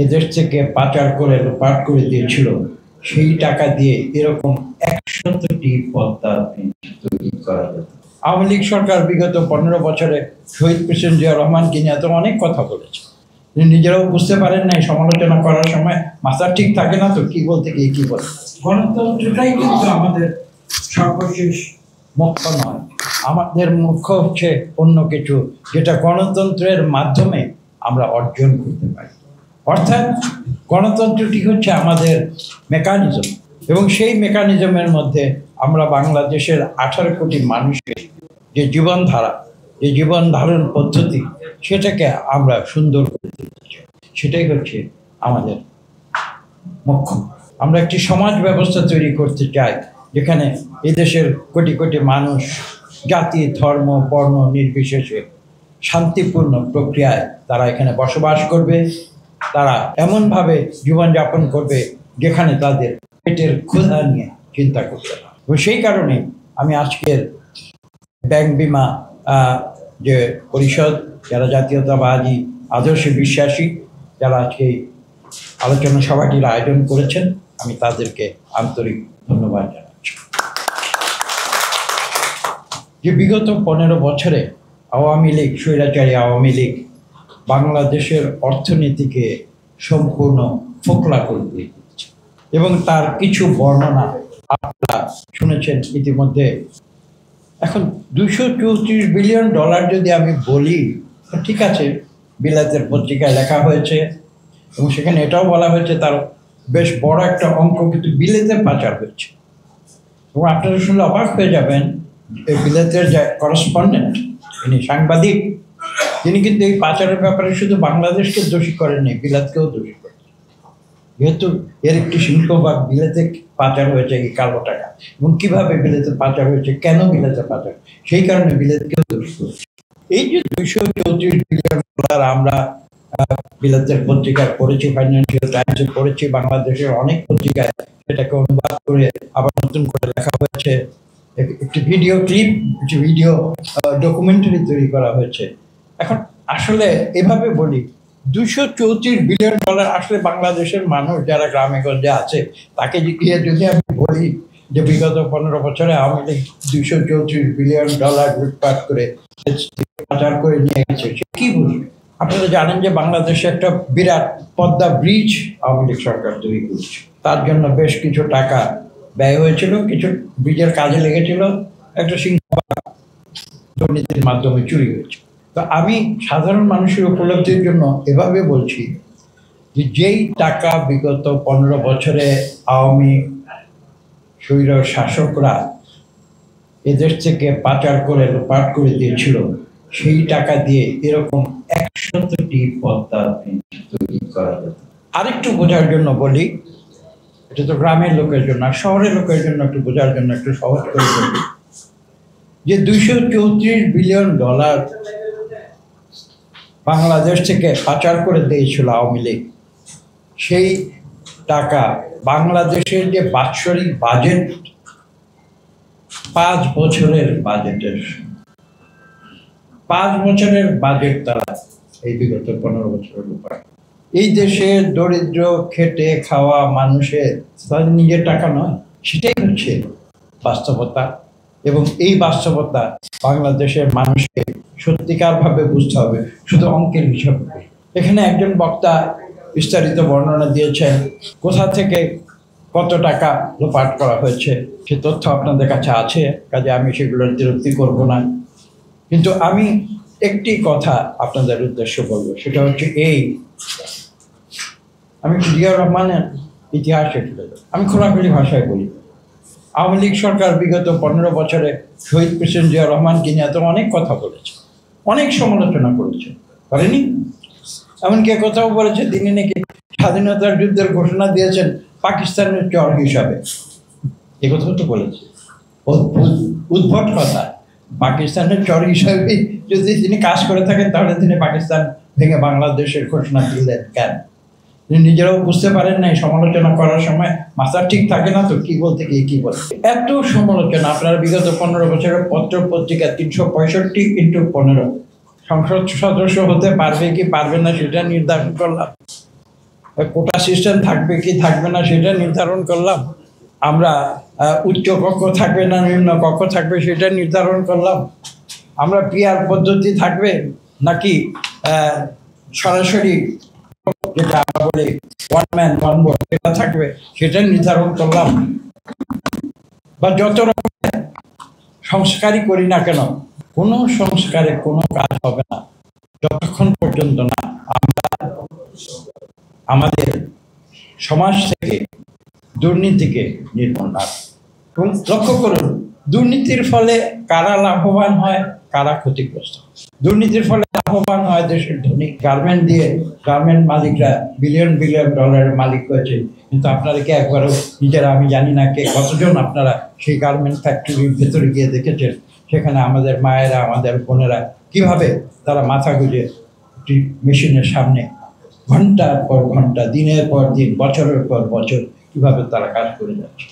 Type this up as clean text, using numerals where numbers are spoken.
এদেশ থেকে পাচার করে লুটপাট করে দিয়েছিল, সেই টাকা দিয়ে এরকম 100টি পদ্মা তৈরি করা যেত। আওয়ামী লীগ সরকার বিগত 15 বছরে শহীদ প্রেসিডেন্ট জিয়া রহমানকে নিয়ে তো অনেক কথা বলেছে, নিজেরাও বুঝতে পারেন নাই, সমালোচনা করার সময় মাথা ঠিক থাকে না তো কি বলতে গিয়ে কি বলে। গণতন্ত্রটাই কিন্তু আমাদের সর্বশেষ মুখ্য নয়, আমাদের মুখ্য হচ্ছে অন্য কিছু, যেটা গণতন্ত্রের মাধ্যমে আমরা অর্জন করতে পারি। অর্থাৎ গণতন্ত্রটি হচ্ছে আমাদের মেকানিজম, এবং সেই মেকানিজমের মধ্যে আমরা বাংলাদেশের 18 কোটি মানুষের যে জীবনধারা, যে জীবন ধারণ পদ্ধতি, সেটাকে আমরা সুন্দর করে তুলতে চাই। সেটাই হচ্ছে আমাদের মুখ্য। আমরা একটি সমাজ ব্যবস্থা তৈরি করতে চাই যেখানে এদেশের কোটি কোটি মানুষ জাতি, ধর্ম, বর্ণ নির্বিশেষে শান্তিপূর্ণ প্রক্রিয়ায় তারা এখানে বসবাস করবে। তারা এমনভাবে জীবনযাপন করবে যেখানে তাদের পেটের ক্ষুধা নিয়ে চিন্তা করতে হবে। এবং সেই কারণে আমি আজকের ব্যাংক বিমা যে পরিষদ, যারা জাতীয়তাবাদী আদর্শে বিশ্বাসী, যারা আজকে আলোচনা সভাটির আয়োজন করেছেন, আমি তাদেরকে আন্তরিক ধন্যবাদ জানাচ্ছি। যে বিগত 15 বছরে আওয়ামী লীগ, স্বৈরাচারী আওয়ামী লীগ বাংলাদেশের অর্থনীতিকে সম্পূর্ণ ফোকলা করে দিয়েছে, এবং তার কিছু বর্ণনা আপনারা শুনেছেন ইতিমধ্যে। এখন $234 বিলিয়ন যদি আমি বলি, ঠিক আছে, বিলাতের পত্রিকায় লেখা হয়েছে এবং সেখানে এটাও বলা হয়েছে তার বেশ বড় একটা অঙ্ক কিন্তু বিলেতে পাচার হয়েছে। এবং আপনারা শুনলে অবাক হয়ে যাবেন, এই বিলেতের যে করেসপন্ডেন্ট, তিনি সাংবাদিক, তিনি কিন্তু এই পাচারের ব্যাপারে শুধু বাংলাদেশকে দোষী করেননি, বিলাতকেও দোষী করেন। যেহেতু এর একটি সিংহভাগ বিলেতে পাচার হয়েছে এই কালো টাকা, এবং কিভাবে বিলেতে পাচার হয়েছে, কেন বিলেতে পাচার, সেই কারণে বিলেতকেও দোষী করেছে। এই যে $234 বিলিয়ন আমরা বিলাতের পত্রিকায় পড়েছি, ফাইন্যান্সিয়াল টাইমসে পড়েছি, বাংলাদেশের অনেক পত্রিকায় সেটাকে অনুবাদ করে আবার নতুন করে লেখা হয়েছে, একটি ভিডিও ক্লিপ, একটি ভিডিও ডকুমেন্টারি তৈরি করা হয়েছে। এখন আসলে এভাবে বলি, $234 বিলিয়ন আসলে বাংলাদেশের মানুষ যারা গ্রামে গঞ্জে আছে তাকে গিয়ে যদি আমি বলি যে বিগত 15 বছরে আওয়ামী লীগ $234 বিলিয়ন লুটপাট করে পাচার করে নিয়ে গেছে, সে কি বুঝবে? আপনারা জানেন যে বাংলাদেশে একটা বিরাট পদ্মা ব্রিজ আওয়ামী লীগ সরকার তৈরি করছে, তার জন্য বেশ কিছু টাকা ব্যয় হয়েছিল, কিছু ব্রিজের কাজে লেগেছিল, একটা সিংহভাগ দুর্নীতির মাধ্যমে চুরি হয়েছে। তো আমি সাধারণ মানুষের উপলব্ধির জন্য এভাবে বলছি যে যেই টাকা বিগত 15 বছরে আওয়ামী স্বৈর শাসকরা এদেশ থেকে পাচার করে লুটপাট করে দিয়েছিল, সেই টাকা দিয়ে এরকম 100টি পদ্মা তৈরি করা যেত। আরেকটু বোঝার জন্য বলি, এটা তো গ্রামের লোকের জন্য, আর শহরের লোকের জন্য একটু বোঝার জন্য একটু সহজ করে বলি যে $234 বিলিয়ন বাংলাদেশ থেকে পাচার করে দিয়েছিল আওয়ামী লীগ। সেই টাকা বাংলাদেশের যে বাৎসরিক বাজেট, 5 বছরের বাজেটের 5 বছরের বাজেট তারা এই বিগত 15 বছরের উপর এই দেশের দরিদ্র খেটে খাওয়া মানুষের তাদের নিজের টাকা নয়, সেটাই হচ্ছে বাস্তবতা। এবং এই বাস্তবতা বাংলাদেশের মানুষকে সত্যিকারভাবে বুঝতে হবে, শুধু অঙ্কের হিসাবে। এখানে একজন বক্তা বিস্তারিত বর্ণনা দিয়েছেন কোথা থেকে কত টাকা লোপাট করা হয়েছে, সে তথ্য আপনাদের কাছে আছে, কাজে আমি সেগুলোর বিরক্তি করব না। কিন্তু আমি একটি কথা আপনাদের উদ্দেশ্য বলবো, সেটা হচ্ছে এই, আমি জিয়া রহমানের ইতিহাসে ফিরে যাব। আমি খোলাখুলি ভাষায় বলি, আওয়ামী লীগ সরকার বিগত 15 বছরে শহীদ প্রেসিডেন্ট জিয়া রহমানকে নিয়ে তো অনেক কথা বলেছে, অনেক সমালোচনা করেছে, করেনি? এমনকি কথাও বলেছে তিনি নাকি স্বাধীনতার যুদ্ধের ঘোষণা দিয়েছেন পাকিস্তানের চর হিসাবে। এ কথাও তো বলেছে, উদ্ভট কথা। পাকিস্তানের চর হিসাবে যদি তিনি কাজ করে থাকেন, তাহলে তিনি পাকিস্তান ভেঙে বাংলাদেশের ঘোষণা দিলেন কেন? তিনি নিজেরাও বুঝতে পারেন নাই, সমালোচনা করার সময় মাথা ঠিক থাকে না তো কি বলতে গিয়ে কি বলে। এত সমালোচনা আপনারা বিগত 15 বছরের পত্র পত্রিকা 365x15 সংসদ সদস্য হতে পারবে কি পারবে না সেটা নির্ধারণ করলাম। কোটা সিস্টেম থাকবে কি থাকবে না সেটা নির্ধারণ করলাম, আমরা উচ্চ কক্ষ থাকবে না নিম্ন কক্ষ থাকবে সেটা নির্ধারণ করলাম, আমরা পিআর পদ্ধতি থাকবে নাকি সরাসরি যেটা আমরা বলি ওয়ান ম্যান ওয়ান ভোট সেটা থাকবে সেটা নির্ধারণ করলাম। বা যত রকমের সংস্কারই করি না কেন, কোনো সংস্কারে কোনো কাজ হবে না যতক্ষণ পর্যন্ত না আমরা আমাদের সমাজ থেকে দুর্নীতিকে নির্মূল না। এবং লক্ষ্য করুন, দুর্নীতির ফলে কারা লাভবান হয়, কারা ক্ষতিগ্রস্ত। দুর্নীতির ফলে লাভবান হয় দেশের ধনী, গার্মেন্ট দিয়ে গার্মেন্ট মালিকরা বিলিয়ন বিলিয়ন ডলারের মালিক হয়েছে। কিন্তু আপনারা কি একবারও নিজেরা, আমি জানি না কে কতজন আপনারা সেই গার্মেন্ট ফ্যাক্টরির ভেতরে গিয়ে দেখেছেন, সেখানে আমাদের মায়েরা আমাদের বোনেরা কিভাবে তারা মাথা গুঁজে মেশিনের সামনে ঘন্টার পর ঘন্টা, দিনের পর দিন, বছরের পর বছর কিভাবে তারা কাজ করে যাচ্ছে।